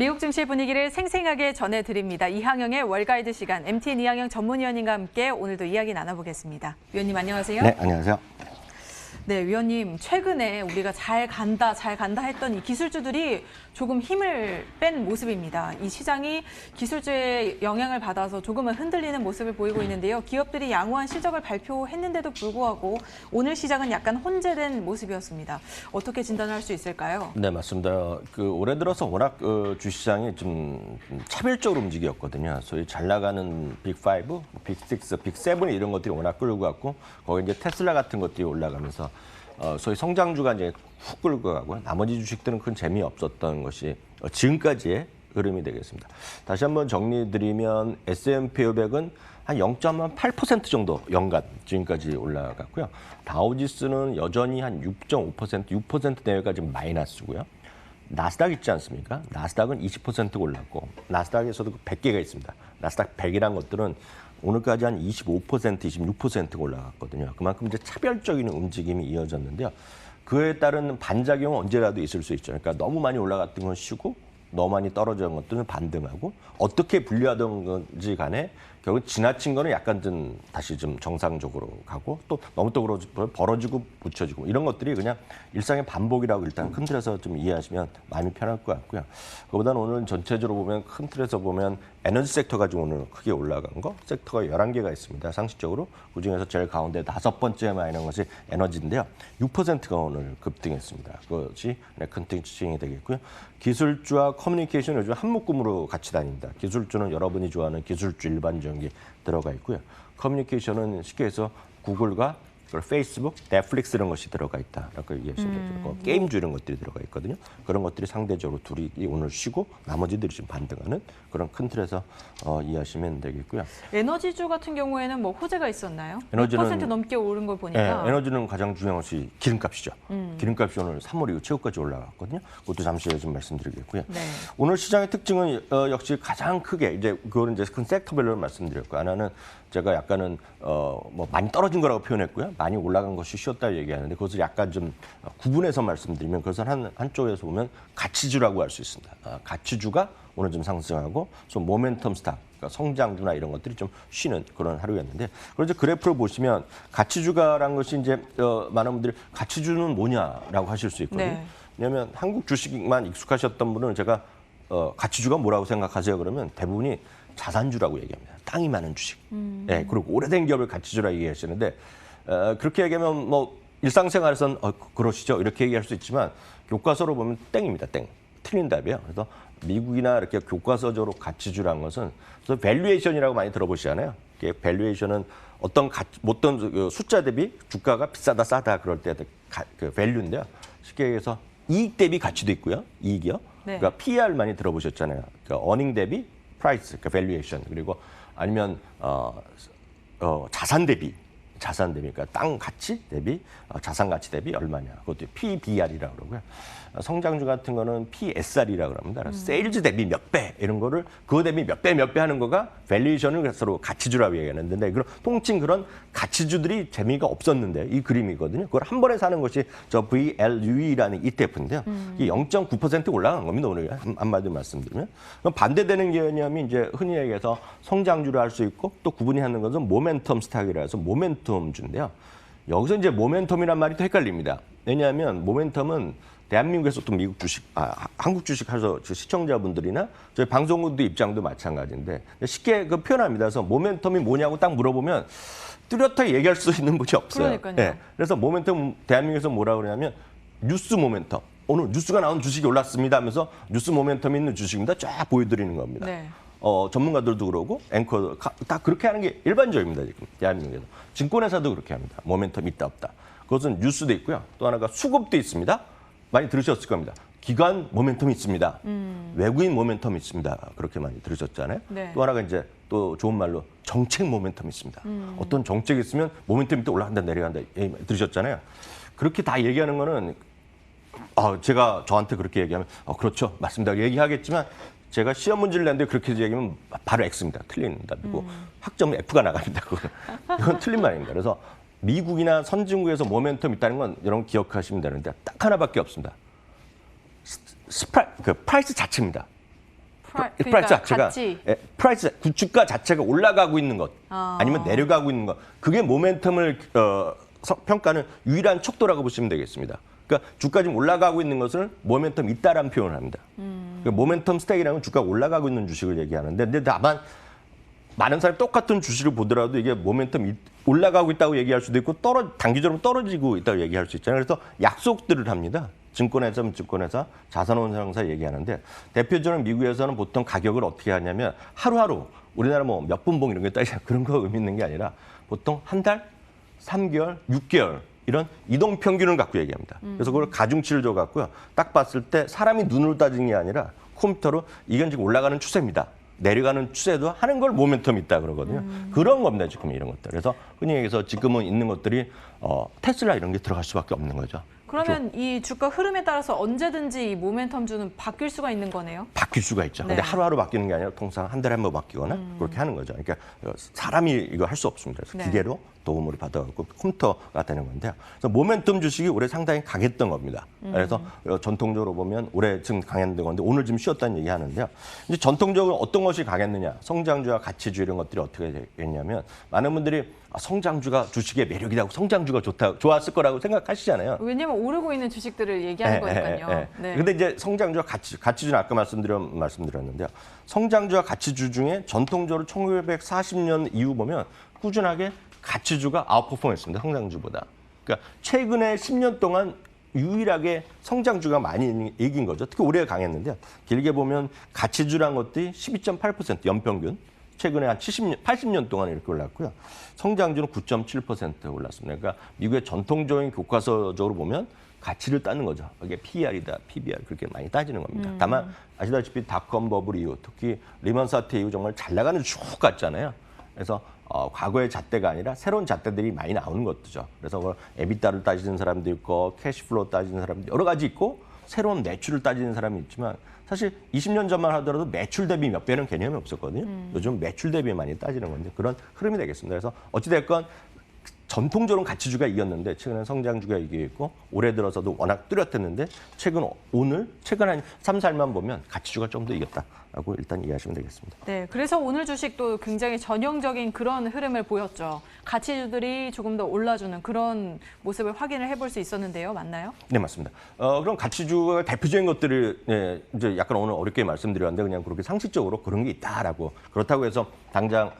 미국 증시 분위기를 생생하게 전해드립니다. 이항영의 월가이드 시간, MTN 이항영 전문위원님과 함께 오늘도 이야기 나눠보겠습니다. 위원님 안녕하세요. 네, 안녕하세요. 네, 위원님 최근에 우리가 잘 간다 했던 이 기술주들이 조금 힘을 뺀 모습입니다. 이 시장이 기술주의 영향을 받아서 조금은 흔들리는 모습을 보이고 있는데요. 기업들이 양호한 실적을 발표했는데도 불구하고 오늘 시장은 약간 혼재된 모습이었습니다. 어떻게 진단을 할 수 있을까요? 네, 맞습니다. 올해 들어서 워낙 주시장이 좀 차별적으로 움직였거든요. 소위 잘 나가는 빅5, 빅6, 빅7 이런 것들이 워낙 끌고 갔고 거기 이제 테슬라 같은 것들이 올라가면서 소위 성장주가 이제 훅 끌고 가고 나머지 주식들은 큰 재미없었던 것이 지금까지의 흐름이 되겠습니다. 다시 한번 정리드리면 S&P 500은 한 0.8% 정도 연간 지금까지 올라갔고요. 다우지수는 여전히 한 6.5%, 6% 내외가 지금 마이너스고요. 나스닥 있지 않습니까? 나스닥은 20% 올랐고 나스닥에서도 100개가 있습니다. 나스닥 100이라는 것들은 오늘까지 한 25%, 26%가 올라갔거든요. 그만큼 이제 차별적인 움직임이 이어졌는데요. 그에 따른 반작용은 언제라도 있을 수 있죠. 그러니까 너무 많이 올라갔던 건 쉬고 너무 많이 떨어진 것들은 반등하고 어떻게 분류하던 건지 간에 결국 지나친 거는 약간 좀 다시 좀 정상적으로 가고 또 너무 또 벌어지고 붙여지고 이런 것들이 그냥 일상의 반복이라고 일단 큰 틀에서 좀 이해하시면 마음이 편할 것 같고요. 그보다는 오늘 전체적으로 보면 큰 틀에서 보면 에너지 섹터가 지금 오늘 크게 올라간 거 섹터가 11개가 있습니다. 상식적으로 그중에서 제일 가운데 5번째에 많은 것이 에너지인데요. 6%가 오늘 급등했습니다. 그것이 큰 특징이 되겠고요. 기술주와 커뮤니케이션 요즘 한 묶음으로 같이 다닙니다. 기술주는 여러분이 좋아하는 기술주 일반적인 게 들어가 있고요. 커뮤니케이션은 쉽게 해서 구글과 페이스북, 넷플릭스 이런 것이 들어가 있다라고 얘기하시면 되고 게임주 이런 것들이 들어가 있거든요. 그런 것들이 상대적으로 둘이 오늘 쉬고 나머지들이 지금 반등하는 그런 큰 틀에서 이해하시면 되겠고요. 에너지주 같은 경우에는 뭐 호재가 있었나요? 에너지는 6% 넘게 오른 걸 보니까. 네, 에너지는 가장 중요한 것이 기름값이죠. 기름값이 오늘 3월 이후 최고까지 올라갔거든요. 그것도 잠시 후에 좀 말씀드리겠고요. 네. 오늘 시장의 특징은 역시 가장 크게 이제 그거는 이제 큰 섹터별로 말씀드렸고 하나는 제가 약간은 뭐 많이 떨어진 거라고 표현했고요. 많이 올라간 것이 쉬었다 얘기하는데 그것을 약간 좀 구분해서 말씀드리면 그것은 한쪽에서 보면 가치주라고 할 수 있습니다. 가치주가 오늘 좀 상승하고 좀 모멘텀 스탑, 그러니까 성장주나 이런 것들이 좀 쉬는 그런 하루였는데 그래서 그래프를 보시면 가치주가라는 것이 이제 많은 분들이 가치주는 뭐냐라고 하실 수 있거든요. 네. 왜냐하면 한국 주식만 익숙하셨던 분은 제가 가치주가 뭐라고 생각하세요? 그러면 대부분이 자산주라고 얘기합니다. 땅이 많은 주식. 네, 그리고 오래된 기업을 가치주라 얘기하시는데 그렇게 얘기하면 뭐 일상생활에서는 그러시죠 이렇게 얘기할 수 있지만 교과서로 보면 땡입니다. 땡. 틀린 답이에요. 그래서 미국이나 이렇게 교과서적으로 가치주라는 것은 그래서 밸류에이션이라고 많이 들어보시잖아요. 이게 밸류에이션은 어떤 숫자 대비 주가가 비싸다 싸다 그럴 때 그 밸류인데요. 쉽게 얘기해서 이익 대비 가치도 있고요. 이익이요. 네. 그러니까 PER 많이 들어보셨잖아요. 그러니까 어닝 대비 프라이스, 그러니까 밸류에이션 그리고 아니면 자산 대비, 그러니까 땅 가치 대비, 자산 가치 대비 얼마냐. 그것도 PBR이라고 그러고요. 성장주 같은 거는 PSR이라고 합니다. 세일즈 대비 몇 배 이런 거를 그거 대비 몇 배 하는 거가 밸류에이션을 서로 가치주라고 얘기하는데 그런 통칭 그런 가치주들이 재미가 없었는데 이 그림이거든요. 그걸 한 번에 사는 것이 저 VLUE라는 ETF인데요. 이게 0.9% 올라간 겁니다. 오늘 한마디로 말씀드리면. 그럼 반대되는 개념이 이제 흔히 얘기해서 성장주를 할 수 있고 또 구분이 하는 것은 모멘텀 스탁이라 해서 모멘텀주인데요. 여기서 이제 모멘텀이란 말이 또 헷갈립니다. 왜냐하면 모멘텀은 대한민국에서 또 미국 주식, 한국 주식 하셔서 시청자분들이나 저희 방송국도 입장도 마찬가지인데 쉽게 그 표현합니다. 그래서 모멘텀이 뭐냐고 딱 물어보면 뚜렷하게 얘기할 수 있는 분이 없어요. 그러니까요. 네. 그래서 모멘텀 대한민국에서 뭐라고 그러냐면 뉴스 모멘텀. 오늘 뉴스가 나온 주식이 올랐습니다 하면서 뉴스 모멘텀 있는 주식입니다. 쫙 보여드리는 겁니다. 네. 전문가들도 그러고 앵커도 다 그렇게 하는 게 일반적입니다. 지금 대한민국에서. 증권회사도 그렇게 합니다. 모멘텀 있다 없다. 그것은 뉴스도 있고요. 또 하나가 수급도 있습니다. 많이 들으셨을 겁니다. 기관 모멘텀이 있습니다. 외국인 모멘텀이 있습니다. 그렇게 많이 들으셨잖아요. 네. 또 하나가 이제 또 좋은 말로 정책 모멘텀이 있습니다. 어떤 정책이 있으면 모멘텀이 또 올라간다 내려간다 들으셨잖아요. 그렇게 다 얘기하는 거는 제가 저한테 그렇게 얘기하면 그렇죠. 맞습니다. 얘기하겠지만 제가 시험 문제를 냈는데 그렇게 얘기하면 바로 X입니다. 틀린 답이고 학점은 F가 나갑니다. 이건 틀린 말입니다. 그래서 미국이나 선진국에서 모멘텀 있다는 건 여러분 기억하시면 되는데 딱 하나밖에 없습니다. 프라이스 자체입니다. 그러니까 자체가 가치. 프라이스 주가 자체가 올라가고 있는 것 아니면 내려가고 있는 것 그게 모멘텀을 평가하는 유일한 척도라고 보시면 되겠습니다. 그러니까 주가 지금 올라가고 있는 것을 모멘텀 있다라는 표현을 합니다. 그러니까 모멘텀 스택이라는 건 주가가 올라가고 있는 주식을 얘기하는데 근데 다만 많은 사람이 똑같은 주식을 보더라도 이게 모멘텀 올라가고 있다고 얘기할 수도 있고 단기적으로 떨어지고 있다고 얘기할 수 있잖아요. 그래서 약속들을 합니다. 증권회사, 자산운용사 얘기하는데 대표적으로 미국에서는 보통 가격을 어떻게 하냐면 하루하루 우리나라 뭐 몇 분봉 이런 게 따지냐 그런 거 의미 있는 게 아니라 보통 한 달, 3개월, 6개월 이런 이동 평균을 갖고 얘기합니다. 그래서 그걸 가중치를 줘 갖고요. 딱 봤을 때 사람이 눈으로 따지는 게 아니라 컴퓨터로 이건 지금 올라가는 추세입니다. 내려가는 추세도 하는 걸 모멘텀이 있다 그러거든요. 그런 겁니다, 지금 이런 것들. 그래서 흔히 얘기해서 지금은 있는 것들이 테슬라 이런 게 들어갈 수밖에 없는 거죠. 그러면 이 주가 흐름에 따라서 언제든지 이 모멘텀주는 바뀔 수가 있는 거네요? 바뀔 수가 있죠. 근데 네. 하루하루 바뀌는 게 아니라 통상 한 달에 한 번 바뀌거나 그렇게 하는 거죠. 그러니까 사람이 이거 할 수 없습니다. 그래서 네. 기계로 도움을 받아갖고 컴퓨터가 되는 건데요. 그래서 모멘텀 주식이 올해 상당히 강했던 겁니다. 그래서 전통적으로 보면 올해 지금 강했던 건데 오늘 좀 쉬었다는 얘기 하는데요. 이제 전통적으로 어떤 것이 강했느냐, 성장주와 가치주 이런 것들이 어떻게 됐냐면 많은 분들이 성장주가 주식의 매력이라고 성장주가 좋았을 거라고 생각하시잖아요. 왜냐면 오르고 있는 주식들을 얘기하는 거니까요. 네. 근데 이제 성장주와 가치주는 아까 말씀드렸는데요. 성장주와 가치주 중에 전통적으로 1940년 이후 보면 꾸준하게 가치주가 아웃퍼폼했습니다. 성장주보다. 그러니까 최근에 10년 동안 유일하게 성장주가 많이 이긴 거죠. 특히 올해 강했는데요. 길게 보면 가치주란 것들이 12.8% 연평균. 최근에 한 80년 동안 이렇게 올랐고요. 성장주는 9.7% 올랐습니다. 그러니까 미국의 전통적인 교과서적으로 보면 가치를 따는 거죠. 이게 PER이다, PBR 그렇게 많이 따지는 겁니다. 다만 아시다시피 닷컴 버블 이후 특히 리먼 사태 이후 정말 잘 나가는 쭉 갔잖아요. 그래서 과거의 잣대가 아니라 새로운 잣대들이 많이 나오는 것도죠. 그래서 그걸 에비타를 따지는 사람도 있고 캐시플로우 따지는 사람도 여러 가지 있고 새로운 매출을 따지는 사람이 있지만 사실 20년 전만 하더라도 매출 대비 몇 배는 개념이 없었거든요. 요즘 매출 대비 많이 따지는 건데 그런 흐름이 되겠습니다. 그래서 어찌됐건 전통적으로 가치주가 이겼는데 최근에 성장주가 이기고 올해 들어서도 워낙 뚜렷했는데 최근 한 3, 4일만 보면 가치주가 좀 더 이겼다라고 일단 이해하시면 되겠습니다. 네, 그래서 오늘 주식도 굉장히 전형적인 그런 흐름을 보였죠. 가치주들이 조금 더 올라주는 그런 모습을 확인을 해볼 수 있었는데요. 맞나요? 네, 맞습니다. 그럼 가치주가 대표적인 것들을 이제 약간 오늘 어렵게 말씀드렸는데 그냥 그렇게 상식적으로 그런 게 있다라고 그렇다고 해서 당장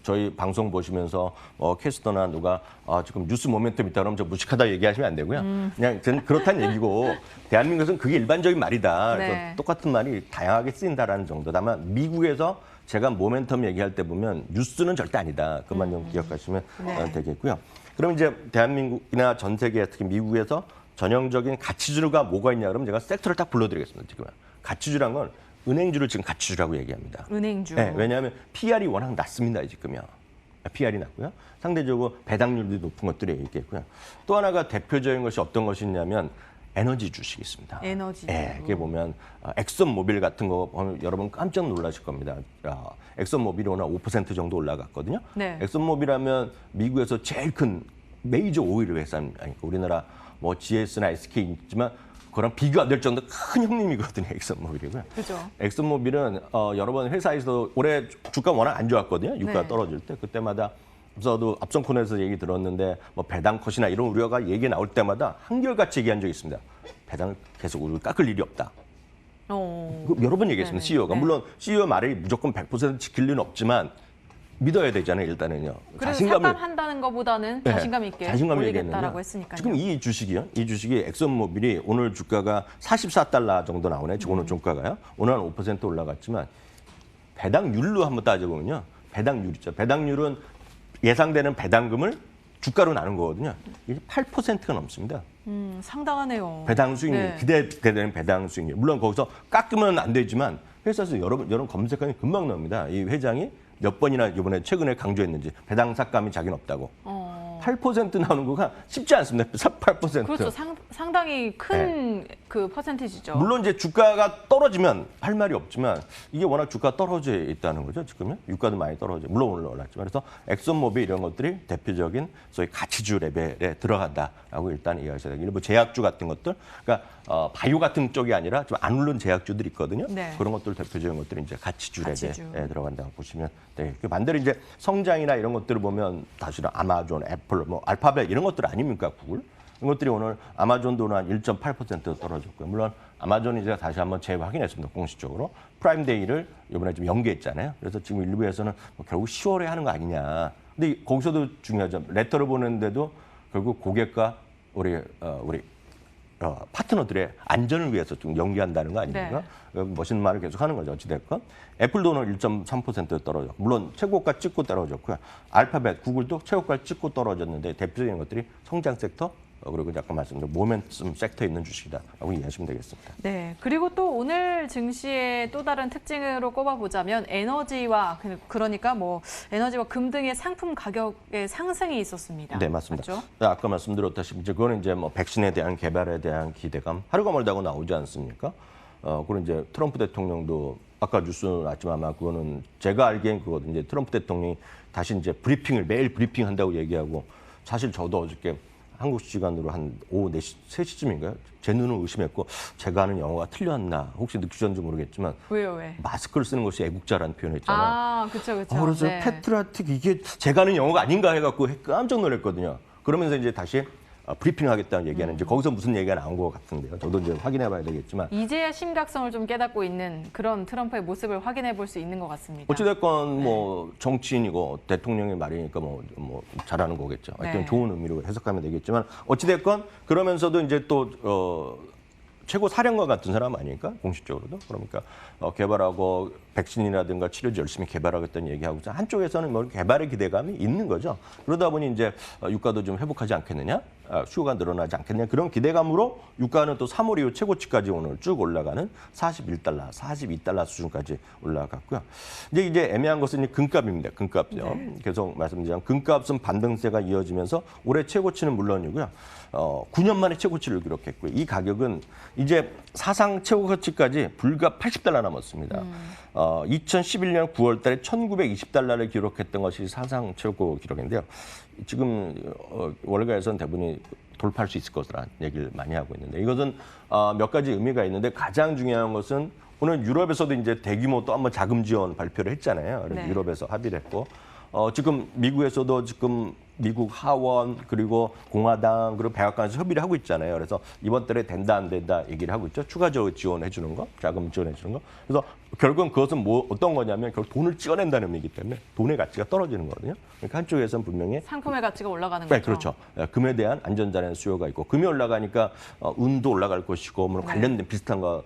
저희 방송 보시면서 캐스터나 누가 지금 뉴스 모멘텀 있다 그러면 저 무식하다 얘기하시면 안 되고요. 그냥 저는 그렇다는 얘기고 대한민국에서는 그게 일반적인 말이다. 그래서 네. 똑같은 말이 다양하게 쓰인다라는 정도. 다만 미국에서 제가 모멘텀 얘기할 때 보면 뉴스는 절대 아니다. 그만 좀 기억하시면 되겠고요. 그럼 이제 대한민국이나 전 세계 특히 미국에서 전형적인 가치주가 뭐가 있냐 그러면 제가 섹터를 딱 불러드리겠습니다. 지금 가치주란 건 은행주를 지금 가치주라고 얘기합니다. 은행주. 네, 왜냐하면 PR이 워낙 낮습니다. 지금요. PR이 낮고요. 상대적으로 배당률도 높은 것들이 있겠고요. 또 하나가 대표적인 것이 어떤 것이 있냐면 에너지 주식이 있습니다. 에너지. 네, 이게 보면 엑슨모빌 같은 거 보면 여러분 깜짝 놀라실 겁니다. 엑슨모빌이 오늘 5% 정도 올라갔거든요. 네. 엑슨모빌하면 미국에서 제일 큰 메이저 오일 회사입니다. 우리나라 뭐 GS나 SK 있지만 그거랑 비교 안 될 정도 큰 형님이거든요. 엑슨모빌이고요. 그죠. 엑슨모빌은 여러 번 회사에서 올해 주가 워낙 안 좋았거든요. 유가가 네. 떨어질 때 그때마다 저도 앞선 코너에서 얘기 들었는데 뭐 배당 컷이나 이런 우려가 얘기 나올 때마다 한결같이 얘기한 적이 있습니다. 배당을 계속 우리가 깎을 일이 없다. 여러 번 얘기했습니다. 네네. CEO가. 네. 물론 CEO 말이 무조건 100% 지킬 리는 없지만 믿어야 되잖아요. 일단은요. 그래서 삭감한다는 것보다는 자신감 있게 올리겠다라고 했으니까요. 지금 이 주식이 엑슨모빌이 오늘 주가가 44달러 정도 나오네. 지금 오늘 종가가요. 오늘 한 5% 올라갔지만 배당률로 한번 따져보면요. 배당률 있죠. 배당률은 예상되는 배당금을 주가로 나눈 거거든요. 이게 8%가 넘습니다. 상당하네요. 배당 수익률, 네. 기대되는 배당 수익률. 물론 거기서 깎으면 안 되지만 회사에서 여러분 검색하면 금방 나옵니다. 이 회장이 몇 번이나 이번에 최근에 강조했는지 배당 삭감이 자기는 없다고. 8% 나오는 거가 쉽지 않습니다. 8%. 그렇죠. 상당히 큰 그 퍼센티지죠. 물론 이제 주가가 떨어지면 할 말이 없지만 이게 워낙 주가 떨어져 있다는 거죠. 지금은 유가도 많이 떨어져. 물론 올랐지만 그래서 엑슨모빌 이런 것들이 대표적인 소위 가치주 레벨에 들어간다라고 일단 이해하셔야 되고 일부 제약주 같은 것들, 그러니까 바이오 같은 쪽이 아니라 좀 안 오른 제약주들이 있거든요. 네. 그런 것들 대표적인 것들이 이제 가치주 가치주. 레벨에 들어간다고 보시면 되겠고 반대로 이제 성장이나 이런 것들을 보면 사실은 아마존, 애플, 뭐 알파벳 이런 것들 아닙니까 구글? 이런 것들이 오늘 아마존도 한 1.8% 떨어졌고요. 물론 아마존이 제가 다시 한번 재확인했습니다. 공식적으로. 프라임데이를 이번에 좀 연기했잖아요. 그래서 지금 일부에서는 뭐 결국 10월에 하는 거 아니냐. 근데 거기서도 중요하죠. 레터를 보내는데도 결국 고객과 우리 파트너들의 안전을 위해서 좀 연기한다는 거 아닙니까? 멋있는 말을 계속 하는 거죠. 어찌됐건. 애플도 오늘 1.3% 떨어졌고, 물론 최고가 찍고 떨어졌고요. 알파벳, 구글도 최고가 찍고 떨어졌는데 대표적인 것들이 성장 섹터, 그리고 아까 말씀드린 모멘텀 섹터에 있는 주식이다라고 이해하시면 되겠습니다. 네. 그리고 또 오늘 증시의 또 다른 특징으로 꼽아보자면 에너지와 그러니까 뭐 에너지와 금 등의 상품 가격의 상승이 있었습니다. 네, 맞습니다. 맞죠? 아까 말씀드렸다시피 이제 그거는 이제 뭐 백신에 대한 개발에 대한 기대감 하루가 멀다고 나오지 않습니까? 그리고 이제 트럼프 대통령도 아까 뉴스 나왔지만 아마 그거는 제가 알기엔 그거든. 이제 트럼프 대통령이 다시 이제 브리핑을 매일 브리핑 한다고 얘기하고 사실 저도 어저께 한국 시간으로 한 오후 4시, 3시쯤인가요? 제 눈을 의심했고 제가 하는 영어가 틀렸나 혹시 느끼셨는지 모르겠지만 왜요, 왜? 마스크를 쓰는 것이 애국자라는 표현을 했잖아요. 아, 그렇죠, 그렇죠. 그래서 패트라틱 이게 제가 하는 영어가 아닌가 해갖고 깜짝 놀랐거든요. 그러면서 이제 다시 브리핑하겠다는 얘기하는 이제 거기서 무슨 얘기가 나온 것 같은데요. 저도 이제 확인해봐야 되겠지만 이제야 심각성을 좀 깨닫고 있는 그런 트럼프의 모습을 확인해 볼 수 있는 것 같습니다. 어찌됐건 뭐 정치인이고 대통령의 말이니까 뭐 잘하는 거겠죠. 하여튼 네. 좋은 의미로 해석하면 되겠지만 어찌됐건 그러면서도 이제 또 최고 사령관 같은 사람 아닙니까? 공식적으로도. 그러니까 개발하고 백신이라든가 치료제 열심히 개발하겠다는 얘기하고 한쪽에서는 뭐 개발의 기대감이 있는 거죠. 그러다 보니 이제 유가도 좀 회복하지 않겠느냐? 수요가 늘어나지 않겠느냐? 그런 기대감으로 유가는 또 3월 이후 최고치까지 오늘 쭉 올라가는 41달러, 42달러 수준까지 올라갔고요. 이제 애매한 것은 금값입니다. 금값이요. 네. 계속 말씀드리자면 금값은 반등세가 이어지면서 올해 최고치는 물론이고요. 9년 만에 최고치를 기록했고요. 이 가격은 이제 사상 최고치까지 불과 80달러 남았습니다. 2011년 9월 달에 1920달러를 기록했던 것이 사상 최고 기록인데요. 지금 월가에서는 대부분이 돌파할 수 있을 것이라는 얘기를 많이 하고 있는데 이것은 몇 가지 의미가 있는데 가장 중요한 것은 오늘 유럽에서도 이제 대규모 또 한번 자금 지원 발표를 했잖아요. 그래서 네. 유럽에서 합의를 했고 지금 미국에서도 지금 미국 하원 그리고 공화당 그리고 백악관에서 협의를 하고 있잖아요. 그래서 이번 달에 된다 안 된다 얘기를 하고 있죠. 추가적으로 지원해 주는 거, 자금 지원해 주는 거. 그래서 결국은 그것은 뭐 어떤 거냐면 결국 돈을 찍어낸다는 의미이기 때문에 돈의 가치가 떨어지는 거거든요. 그러니까 한쪽에서는 분명히 상품의 가치가 올라가는 네, 거죠. 그렇죠. 금에 대한 안전자라는 수요가 있고 금이 올라가니까 운도 올라갈 것이고 뭐 관련된 비슷한 거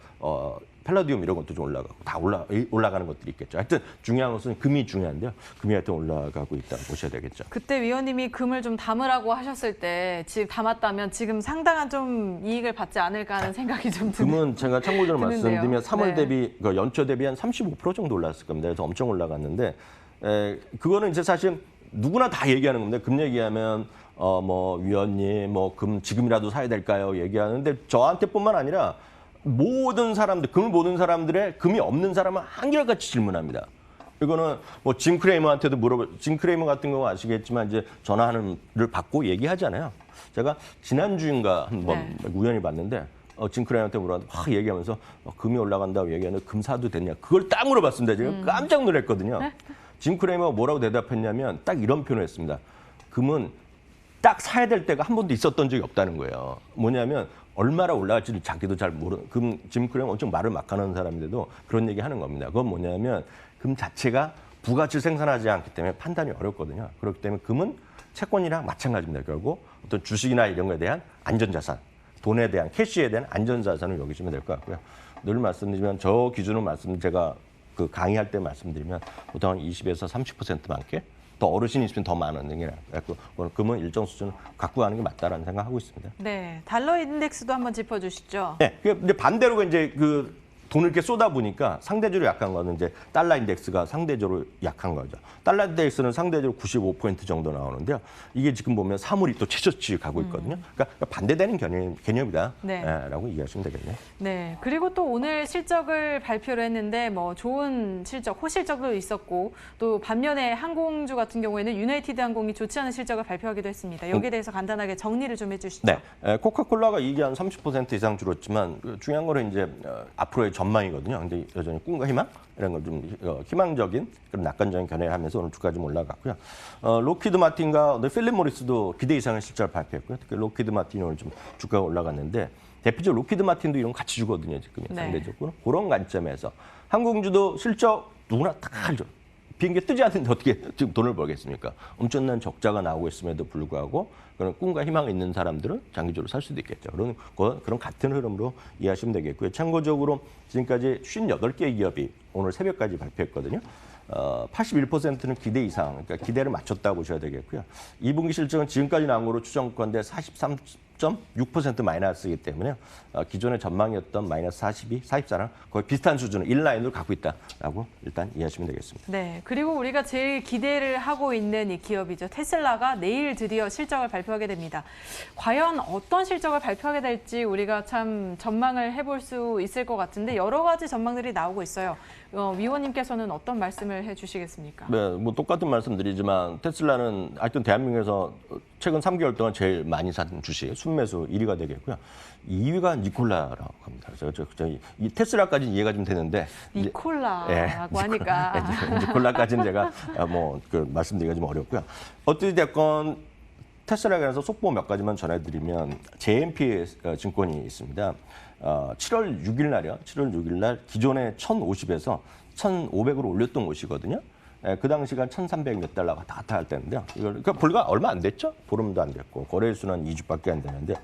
펠라디움 이런 것도 좀 올라가고 다 올라가는 것들이 있겠죠. 하여튼 중요한 것은 금이 중요한데요. 금이 하여튼 올라가고 있다고 보셔야 되겠죠. 그때 위원님이 금을 좀 담으라고 하셨을 때 지금 담았다면 지금 상당한 좀 이익을 받지 않을까 하는 생각이 좀 드는. 금은 제가 참고적으로 드는데요. 말씀드리면 3월 네. 대비 연초 대비 한 35% 정도 올랐을 겁니다. 그래서 엄청 올라갔는데 그거는 이제 사실 누구나 다 얘기하는 겁니다. 금 얘기하면 뭐 위원님 뭐 금 지금이라도 사야 될까요? 얘기하는데 저한테뿐만 아니라 모든 사람들, 금을 모든 사람들의 금이 없는 사람은 한결같이 질문합니다. 이거는 뭐 짐 크레이머한테도 짐 크레이머 같은 경우 아시겠지만 이제 전화를 받고 얘기하잖아요. 제가 지난주인가 한번 우연히 봤는데 짐 크레이머한테 물어봤는데 막 얘기하면서 금이 올라간다고 얘기하는데 금 사도 됐냐? 그걸 딱 물어봤습니다. 제가 깜짝 놀랐거든요. 짐 크레이머가 뭐라고 대답했냐면 딱 이런 표현을 했습니다. 금은 딱 사야 될 때가 한 번도 있었던 적이 없다는 거예요. 뭐냐면 얼마나 올라갈지를 자기도 잘 모르는 짐 크레이머 엄청 말을 막 하는 사람인데도 그런 얘기 하는 겁니다. 그건 뭐냐면 금 자체가 부가치를 생산하지 않기 때문에 판단이 어렵거든요. 그렇기 때문에 금은 채권이랑 마찬가지입니다. 결국 어떤 주식이나 이런 거에 대한 안전자산, 돈에 대한 캐시에 대한 안전자산을 여기시면 될 것 같고요. 늘 말씀드리면 저 기준으로 제가 그 강의할 때 말씀드리면 보통 한 20에서 30% 많게 더 어르신이 있으면 더 많은 얘기라. 그래서 금은 일정 수준 갖고 가는 게 맞다라는 생각하고 있습니다. 네, 달러 인덱스도 한번 짚어주시죠. 네, 근데 반대로 이제 그 돈을 이렇게 쏟아 부니까 상대적으로 약한 거는 이제 달러 인덱스가 상대적으로 약한 거죠. 달러 인덱스는 상대적으로 95% 정도 나오는데요. 이게 지금 보면 사물이 또 최저치 가고 있거든요. 그러니까 반대되는 개념이다. 네. 라고 이해하시면 되겠네요. 네. 그리고 또 오늘 실적을 발표를 했는데 뭐 좋은 실적, 호실적도 있었고 또 반면에 항공주 같은 경우에는 유나이티드 항공이 좋지 않은 실적을 발표하기도 했습니다. 여기에 대해서 간단하게 정리를 좀 해주시죠. 네. 코카콜라가 이익이 한 30% 이상 줄었지만 중요한 거는 이제 앞으로의 전망이거든요. 근데 여전히 꿈과 희망 이런 걸 좀 희망적인 그런 낙관적인 견해를 하면서 오늘 주가 좀 올라갔고요. 로키드 마틴과 필립 모리스도 기대 이상의 실적을 발표했고요. 특히 로키드 마틴이 오늘 좀 주가가 올라갔는데 대표적으로 로키드 마틴도 이런 거 같이 주거든요. 지금 네. 상대적으로 그런 관점에서 항공주도 실적 누구나 다 알죠. 비행기 뜨지 않는데 어떻게 지금 돈을 벌겠습니까? 엄청난 적자가 나오고 있음에도 불구하고 그런 꿈과 희망이 있는 사람들은 장기적으로 살 수도 있겠죠. 그런 같은 흐름으로 이해하시면 되겠고요. 참고적으로 지금까지 58개 기업이 오늘 새벽까지 발표했거든요. 81%는 기대 이상, 그러니까 기대를 맞췄다고 보셔야 되겠고요. 2분기 실적은 지금까지 나온 거로 추정컨대 43.6% 마이너스이기 때문에 기존의 전망이었던 마이너스 42, 44랑 거의 비슷한 수준을 인라인으로 갖고 있다라고 일단 이해하시면 되겠습니다. 네. 그리고 우리가 제일 기대를 하고 있는 이 기업이죠. 테슬라가 내일 드디어 실적을 발표하게 됩니다. 과연 어떤 실적을 발표하게 될지 우리가 참 전망을 해볼 수 있을 것 같은데 여러 가지 전망들이 나오고 있어요. 위원님께서는 어떤 말씀을 해주시겠습니까? 네, 뭐 똑같은 말씀드리지만 테슬라는 하여튼 대한민국에서 최근 3개월 동안 제일 많이 산 주식 순매수 1위가 되겠고요. 2위가 니콜라라고 합니다. 그래서 이 테슬라까지는 이해가 좀 되는데 니콜라라고 하니까 니콜라까지는 제가 말씀드리기가 좀 어렵고요. 어찌 됐건 테슬라에 관해서 속보 몇 가지만 전해드리면 JMP 증권이 있습니다. 7월 6일 날이요. 7월 6일 날 기존의 1,050에서 1,500으로 올렸던 곳이거든요. 그 당시가 1,300 몇 달러가 다 할 때인데요. 그러니까 불과 얼마 안 됐죠? 보름도 안 됐고 거래 수는 2주밖에 안 되는데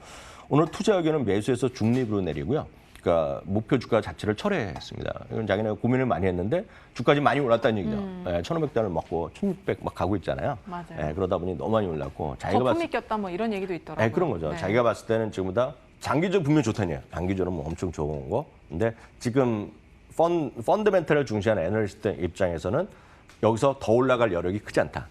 오늘 투자 의견은 매수해서 중립으로 내리고요. 그러니까 목표 주가 자체를 철회했습니다. 이건 자기네가 고민을 많이 했는데 주가지 많이 올랐다는 얘기죠. 1,500달러 먹고 1,600 막 가고 있잖아요. 맞아요. 그러다 보니 너무 많이 올랐고 자기가 거품이 꼈다 뭐 이런 얘기도 있더라고요. 그런 거죠. 네. 자기가 봤을 때는 지금보다 장기적으로 분명히 좋다니요. 단기적으로는 뭐 엄청 좋은 거. 근데 지금 펀더멘털을 중시하는 애널리스트 입장에서는 여기서 더 올라갈 여력이 크지 않다.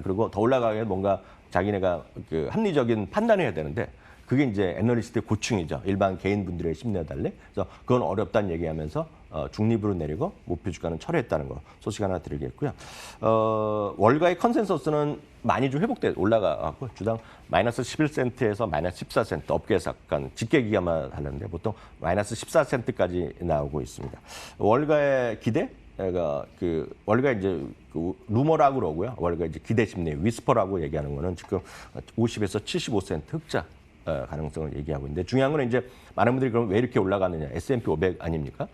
그리고 더 올라가게 뭔가 자기네가 그 합리적인 판단을 해야 되는데 그게 이제 애널리스트의 고충이죠. 일반 개인분들의 심리와 달리. 그래서 그건 어렵다는 얘기하면서 중립으로 내리고 목표 주가는 철회했다는 거 소식 하나 드리겠고요. 월가의 컨센서스는 많이 좀 올라가고 주당 마이너스 11센트에서 마이너스 14센트 업계에서 약간 집계 기간만 다른데 보통 마이너스 14센트까지 나오고 있습니다. 월가의 기대? 월가 이제 루머라고 그러고요. 월가 이제 기대 심리, 위스퍼라고 얘기하는 거는 지금 50에서 75센트 흑자 가능성을 얘기하고 있는데 중요한 건 이제 많은 분들이 그럼 왜 이렇게 올라가느냐. S&P 500 아닙니까?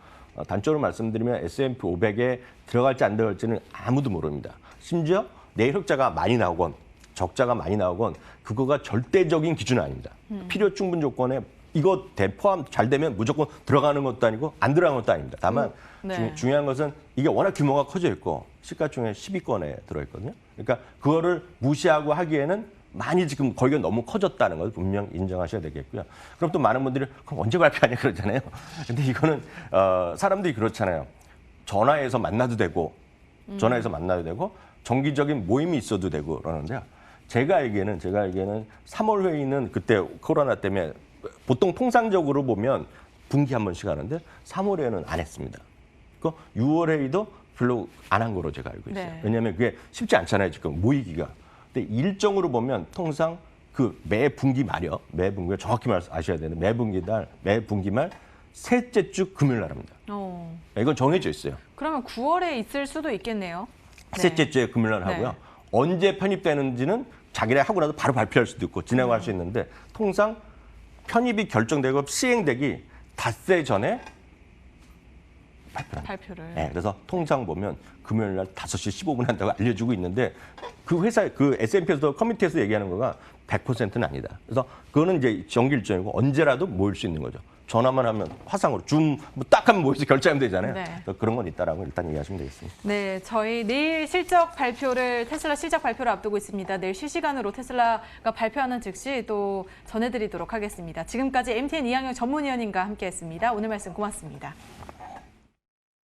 단적으로 말씀드리면 S&P 500에 들어갈지 안 들어갈지는 아무도 모릅니다. 심지어 내일 흑자가 많이 나오건 적자가 많이 나오건 그거가 절대적인 기준은 아닙니다. 필요 충분 조건에 이거 포함 잘 되면 무조건 들어가는 것도 아니고 안 들어가는 것도 아닙니다. 다만 네. 중요한 것은 이게 워낙 규모가 커져 있고 시가총액 10위권에 들어있거든요. 그러니까 그거를 무시하고 하기에는 많이 지금 거기가 너무 커졌다는 걸 분명 인정하셔야 되겠고요. 그럼 또 많은 분들이 그럼 언제 발표하냐 그러잖아요. 근데 이거는 사람들이 그렇잖아요. 전화해서 만나도 되고 정기적인 모임이 있어도 되고 그러는데요. 제가 알기에는 3월 회의는 그때 코로나 때문에 보통 통상적으로 보면 분기 한 번씩 하는데 3월에는 안 했습니다. 그 6월 회의도 별로 안 한 거로 제가 알고 있어요. 네. 왜냐하면 그게 쉽지 않잖아요. 지금 모이기가. 근데 일정으로 보면 통상 그 매 분기 말이요. 매 분기가 정확히 아셔야 되는 매 분기 말 셋째 주 금요일 날 합니다. 이건 정해져 있어요. 그러면 9월에 있을 수도 있겠네요. 네. 셋째 주에 금요일 날 하고요. 네. 언제 편입되는지는 자기네 하고 나서 바로 발표할 수도 있고 진행할 수 있는데 통상 편입이 결정되고 시행되기 닷새 전에 발표를. 네, 그래서 통상 보면 금요일 날 5시 15분 한다고 알려주고 있는데 그 회사 S&P에서 커뮤니티에서 얘기하는 거가 100%는 아니다. 그래서 그거는 이제 정기 일정이고 언제라도 모일 수 있는 거죠. 전화만 하면 화상으로 딱 하면 모여서 결제하면 되잖아요. 네. 그래서 그런 건 있다라고 일단 이해하시면 되겠습니다. 네, 저희 내일 테슬라 실적 발표를 앞두고 있습니다. 내일 실시간으로 테슬라가 발표하는 즉시 또 전해드리도록 하겠습니다. 지금까지 MTN 이항영 전문위원님과 함께했습니다. 오늘 말씀 고맙습니다.